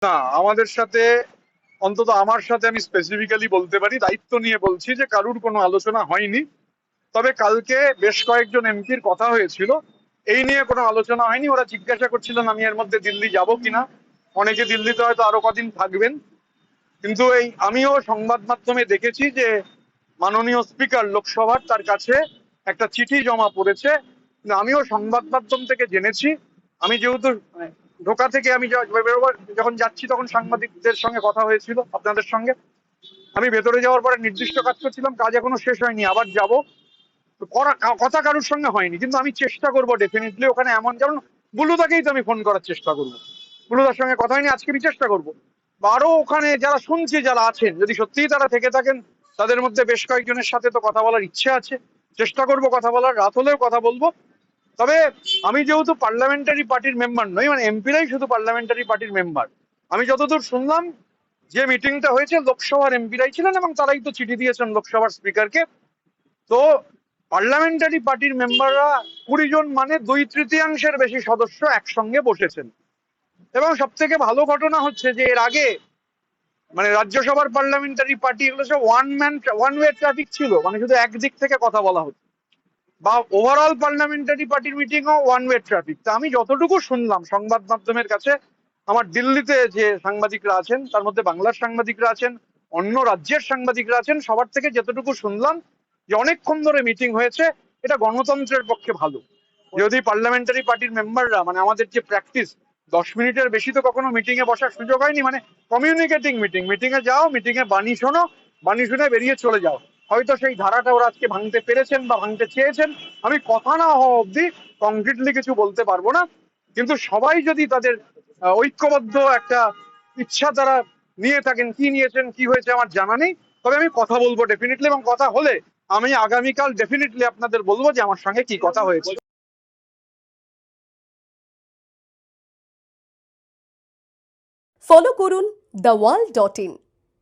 না, আমাদের সাথে, অন্তত আমার সাথে আমি স্পেসিফিক্যালি বলতে পারি, দায়িত্ব নিয়ে বলছি যে কারুর কোনো আলোচনা হয়নি। তবে কালকে বেশ কয়েকজন এমপির কথা হয়েছিল, এই নিয়ে কোনো আলোচনা হয়নি। ওরা জিজ্ঞাসা করছিলেন আমি এর মধ্যে দিল্লি যাব কিনা। অনেকে দিল্লিতে হয়তো আরো কদিন থাকবেন, কিন্তু এই আমিও সংবাদ মাধ্যমে দেখেছি যে মাননীয় স্পিকার লোকসভার তার কাছে একটা চিঠি জমা পড়েছে। কিন্তু আমিও সংবাদ মাধ্যম থেকে জেনেছি, আমি যেহেতু ঢোকা থেকে আমি বেরোবার যখন যাচ্ছি তখন সাংবাদিকদের সঙ্গে কথা হয়েছিল আপনাদের সঙ্গে। আমি ভেতরে যাওয়ার পরে নির্দিষ্ট কাজ করছিলাম, কাজ এখনো শেষ হয়নি, আবার যাব। কথা কারুর সঙ্গে হয়নি, কিন্তু আমি চেষ্টা করবো ডেফিনেটলি ওখানে এমন, যেমন বুলুদাকেই তো আমি ফোন করার চেষ্টা করবো। বুলুদার সঙ্গে কথা হয়নি, আজকে আমি চেষ্টা করবো। বা আরো ওখানে যারা শুনছি, যারা আছেন, যদি সত্যিই তারা থেকে থাকেন, তাদের মধ্যে বেশ কয়েকজনের সাথে তো কথা বলার ইচ্ছে আছে। চেষ্টা করব কথা বলার, রাত হলেও কথা বলবো। তবে আমি যেহেতু পার্লামেন্টারি পার্টির মেম্বার নই, মানে এমপিরাই শুধু পার্লামেন্টারি পার্টির মেম্বার, আমি যতদূর শুনলাম যে মিটিংটা হয়েছে লোকসভার এমপিরাই ছিলেন এবং তারাই তো চিঠি দিয়েছেন লোকসভার স্পিকারকে। তো পার্লামেন্টারি পার্টির মেম্বাররা 20 জন, মানে 2/3 বেশি সদস্য একসঙ্গে বসেছেন। এবং সব থেকে ভালো ঘটনা হচ্ছে যে এর আগে মানে রাজ্যসভার পার্লামেন্টারি পার্টি এগুলো সব ওয়ান ওয়ে ট্রাফিক ছিল, মানে শুধু একদিক থেকে কথা বলা হতো। বা ওভারঅল পার্লামেন্টারি পার্টির মিটিং ও ওয়ান ওয়ে ট্রাফিক। তা আমি যতটুকু শুনলাম সংবাদ মাধ্যমের কাছে, আমার দিল্লিতে যে সাংবাদিকরা আছেন তার মধ্যে বাংলার সাংবাদিকরা আছেন, অন্য রাজ্যের সাংবাদিকরা আছেন, সবার থেকে যতটুকু শুনলাম যে অনেকক্ষণ ধরে মিটিং হয়েছে, এটা গণতন্ত্রের পক্ষে ভালো। যদি পার্লামেন্টারি পার্টির মেম্বাররা, মানে আমাদের যে প্র্যাকটিস, 10 মিনিটের বেশি তো কখনো মিটিং এ বসার সুযোগ হয়নি, মানে কমিউনিকেটিং মিটিং, মিটিং এ যাও, মিটিং এ বাণী শোনো, বাণী শুনে বেরিয়ে চলে যাও। হয়তো সেই ধারাটা ওরা আজকে ভাঙতে পেরেছেন বা ভাঙতে চেয়েছেন, আমি কথা না হওয়া অব্দি কংক্রিটলি কিছু বলতে পারবো না। কিন্তু সবাই যদি তাদের ঐক্যবদ্ধ একটা ইচ্ছা তারা নিয়ে থাকেন, কি নিয়েছেন কি হয়েছে আমার জানা নেই, তবে আমি কথা বলবো ডেফিনেটলি, এবং কথা হলে আমি আগামীকাল ডেফিনেটলি আপনাদের বলবো যে আমার সঙ্গে কি কথা হয়েছে। ফলো করুন দ্য ওয়াল.in